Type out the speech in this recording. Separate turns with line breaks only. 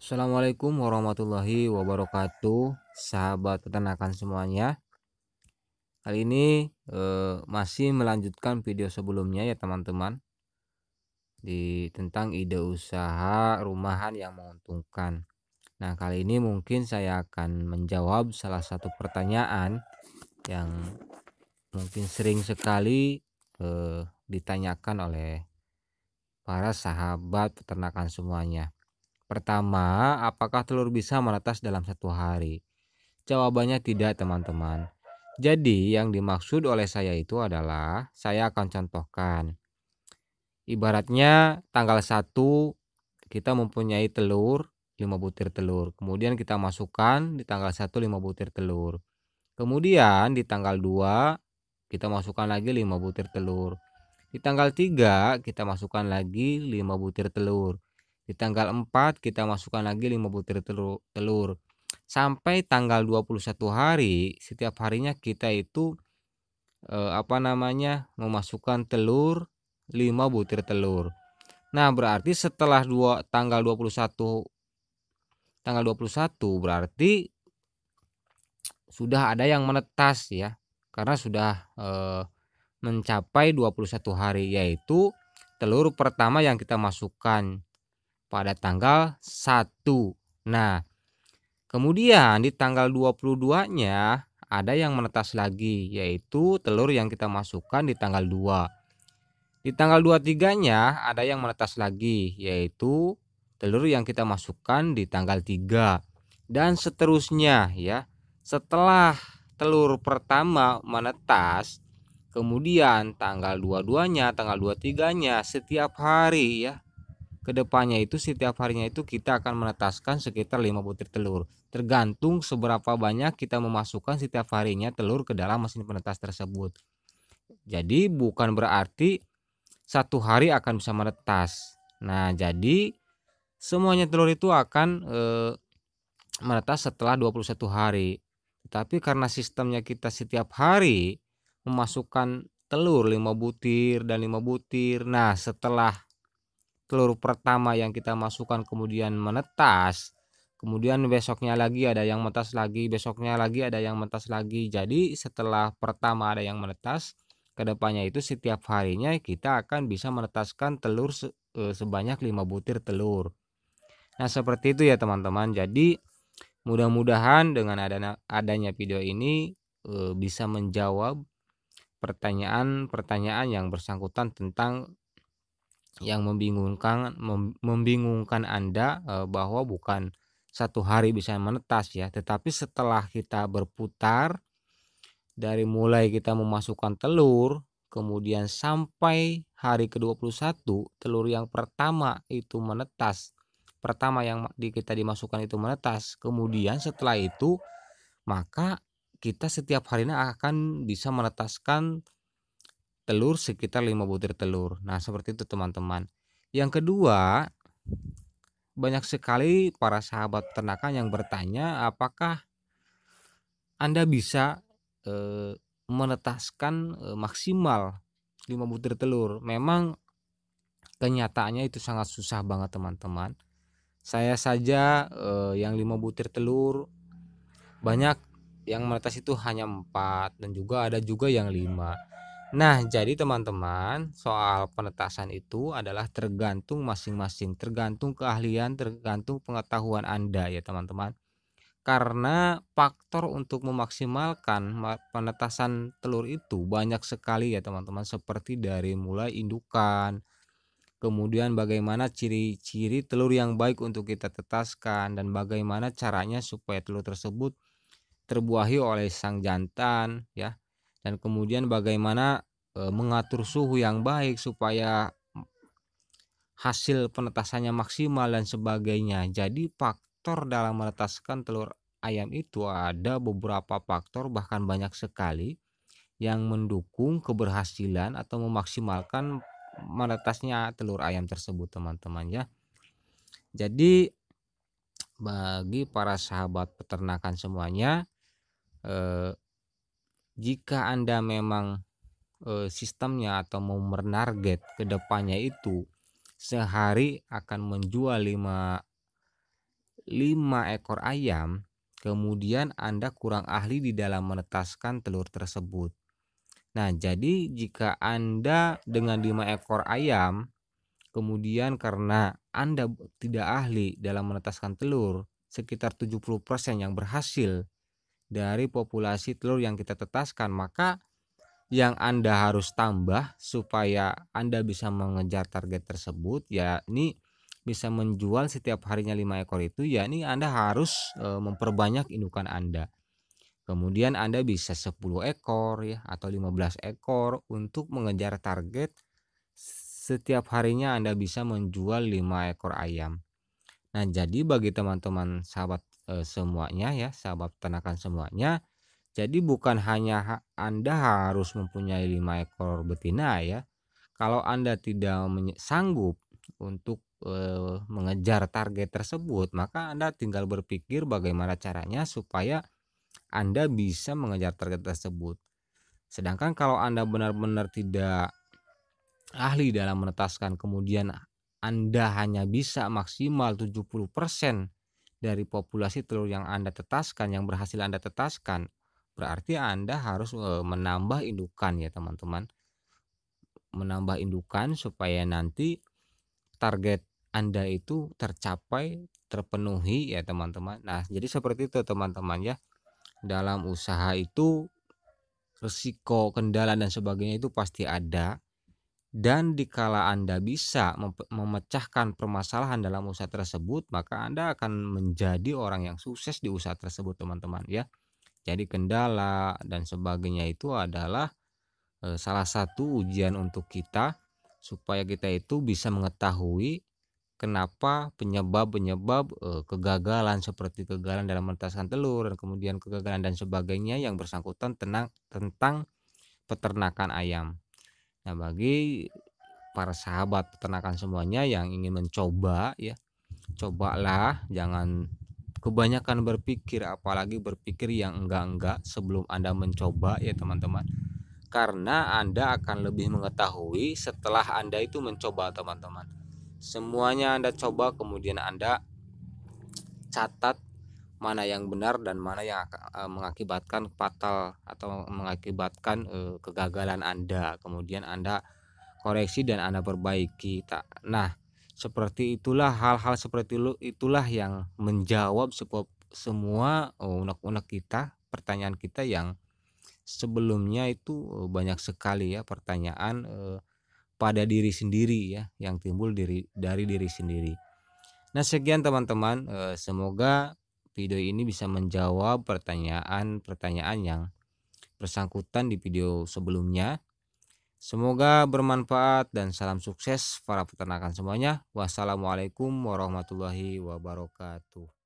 Assalamualaikum warahmatullahi wabarakatuh, sahabat peternakan semuanya. Kali ini masih melanjutkan video sebelumnya ya teman-teman, di tentang ide usaha rumahan yang menguntungkan. Nah, kali ini mungkin saya akan menjawab salah satu pertanyaan yang mungkin sering sekali ditanyakan oleh para sahabat peternakan semuanya. Pertama, apakah telur bisa menetas dalam satu hari? Jawabannya tidak, teman-teman. Jadi, yang dimaksud oleh saya itu adalah, saya akan contohkan. Ibaratnya tanggal 1 kita mempunyai telur 5 butir telur. Kemudian kita masukkan di tanggal 1 5 butir telur. Kemudian di tanggal 2 kita masukkan lagi 5 butir telur. Di tanggal 3 kita masukkan lagi 5 butir telur. Di tanggal 4 kita masukkan lagi 5 butir telur. Sampai tanggal 21 hari, setiap harinya kita itu memasukkan telur 5 butir telur. Nah, berarti setelah tanggal 21 berarti sudah ada yang menetas ya. Karena sudah mencapai 21 hari, yaitu telur pertama yang kita masukkan pada tanggal 1. Nah, kemudian di tanggal 22-nya ada yang menetas lagi, yaitu telur yang kita masukkan di tanggal 2. Di tanggal 23-nya ada yang menetas lagi, yaitu telur yang kita masukkan di tanggal 3. Dan seterusnya ya. Setelah telur pertama menetas, kemudian tanggal 22-nya, tanggal 23-nya setiap hari ya. Kedepannya itu setiap harinya itu kita akan menetaskan sekitar 5 butir telur. Tergantung seberapa banyak kita memasukkan setiap harinya telur ke dalam mesin penetas tersebut. Jadi bukan berarti satu hari akan bisa menetas. Nah, jadi semuanya telur itu akan menetas setelah 21 hari. Tetapi karena sistemnya kita setiap hari memasukkan telur 5 butir dan 5 butir. Nah, setelah telur pertama yang kita masukkan kemudian menetas, kemudian besoknya lagi ada yang menetas lagi, besoknya lagi ada yang menetas lagi. Jadi setelah pertama ada yang menetas, kedepannya itu setiap harinya kita akan bisa menetaskan telur sebanyak 5 butir telur. Nah, seperti itu ya teman-teman. Jadi mudah-mudahan dengan adanya video ini bisa menjawab pertanyaan-pertanyaan yang bersangkutan tentang yang membingungkan Anda, bahwa bukan satu hari bisa menetas ya, tetapi setelah kita berputar dari mulai kita memasukkan telur, kemudian sampai hari ke-21 telur yang pertama itu menetas. Pertama yang kita dimasukkan itu menetas. Kemudian setelah itu maka kita setiap harinya akan bisa menetaskan telur sekitar 5 butir telur. Nah, seperti itu teman-teman. Yang kedua, banyak sekali para sahabat peternakan yang bertanya, apakah Anda bisa menetaskan maksimal 5 butir telur? Memang kenyataannya itu sangat susah banget teman-teman. Saya saja yang 5 butir telur banyak yang menetas itu hanya 4 dan juga ada juga yang 5. Nah, jadi teman-teman, soal penetasan itu adalah tergantung masing-masing, tergantung keahlian, tergantung pengetahuan Anda ya teman-teman. Karena faktor untuk memaksimalkan penetasan telur itu banyak sekali ya teman-teman, seperti dari mulai indukan, kemudian bagaimana ciri-ciri telur yang baik untuk kita tetaskan, dan bagaimana caranya supaya telur tersebut terbuahi oleh sang jantan ya. Dan kemudian bagaimana mengatur suhu yang baik supaya hasil penetasannya maksimal dan sebagainya. Jadi faktor dalam menetaskan telur ayam itu ada beberapa faktor, bahkan banyak sekali yang mendukung keberhasilan atau memaksimalkan menetasnya telur ayam tersebut teman-teman ya. Jadi bagi para sahabat peternakan semuanya, jika Anda memang sistemnya atau mau menarget ke depannya itu sehari akan menjual 5 ekor ayam, kemudian Anda kurang ahli di dalam menetaskan telur tersebut. Nah, jadi jika Anda dengan 5 ekor ayam, kemudian karena Anda tidak ahli dalam menetaskan telur, sekitar 70% yang berhasil dari populasi telur yang kita tetaskan, maka yang Anda harus tambah supaya Anda bisa mengejar target tersebut, yakni bisa menjual setiap harinya 5 ekor itu, yakni Anda harus memperbanyak indukan Anda. Kemudian Anda bisa 10 ekor ya atau 15 ekor untuk mengejar target setiap harinya Anda bisa menjual 5 ekor ayam. Nah, jadi bagi teman-teman sahabat semuanya ya, sahabat peternakan semuanya, jadi bukan hanya Anda harus mempunyai 5 ekor betina ya. Kalau Anda tidak sanggup untuk mengejar target tersebut, maka Anda tinggal berpikir bagaimana caranya supaya Anda bisa mengejar target tersebut. Sedangkan kalau Anda benar-benar tidak ahli dalam menetaskan, kemudian Anda hanya bisa maksimal 70% dari populasi telur yang Anda tetaskan, yang berhasil Anda tetaskan, berarti Anda harus menambah indukan ya teman-teman. Menambah indukan supaya nanti target Anda itu tercapai, terpenuhi ya teman-teman. Nah, jadi seperti itu teman-teman ya. Dalam usaha itu risiko, kendala dan sebagainya itu pasti ada. Dan dikala Anda bisa memecahkan permasalahan dalam usaha tersebut, maka Anda akan menjadi orang yang sukses di usaha tersebut teman-teman ya. Jadi kendala dan sebagainya itu adalah salah satu ujian untuk kita supaya kita itu bisa mengetahui kenapa penyebab-penyebab kegagalan seperti kegagalan dalam menetaskan telur dan kemudian kegagalan dan sebagainya yang bersangkutan tentang peternakan ayam. Nah, bagi para sahabat peternakan semuanya yang ingin mencoba ya, cobalah, jangan kebanyakan berpikir, apalagi berpikir yang enggak-enggak sebelum Anda mencoba ya teman-teman. Karena Anda akan lebih mengetahui setelah Anda itu mencoba teman-teman. Semuanya Anda coba, kemudian Anda catat mana yang benar dan mana yang mengakibatkan fatal atau mengakibatkan kegagalan Anda. Kemudian Anda koreksi dan Anda perbaiki. Nah, seperti itulah, hal-hal seperti itulah yang menjawab semua unek-unek kita, pertanyaan kita yang sebelumnya itu banyak sekali ya pertanyaan pada diri sendiri ya, yang timbul dari diri sendiri. Nah, sekian teman-teman, semoga video ini bisa menjawab pertanyaan-pertanyaan yang bersangkutan di video sebelumnya. Semoga bermanfaat dan salam sukses para peternakan semuanya. Wassalamualaikum warahmatullahi wabarakatuh.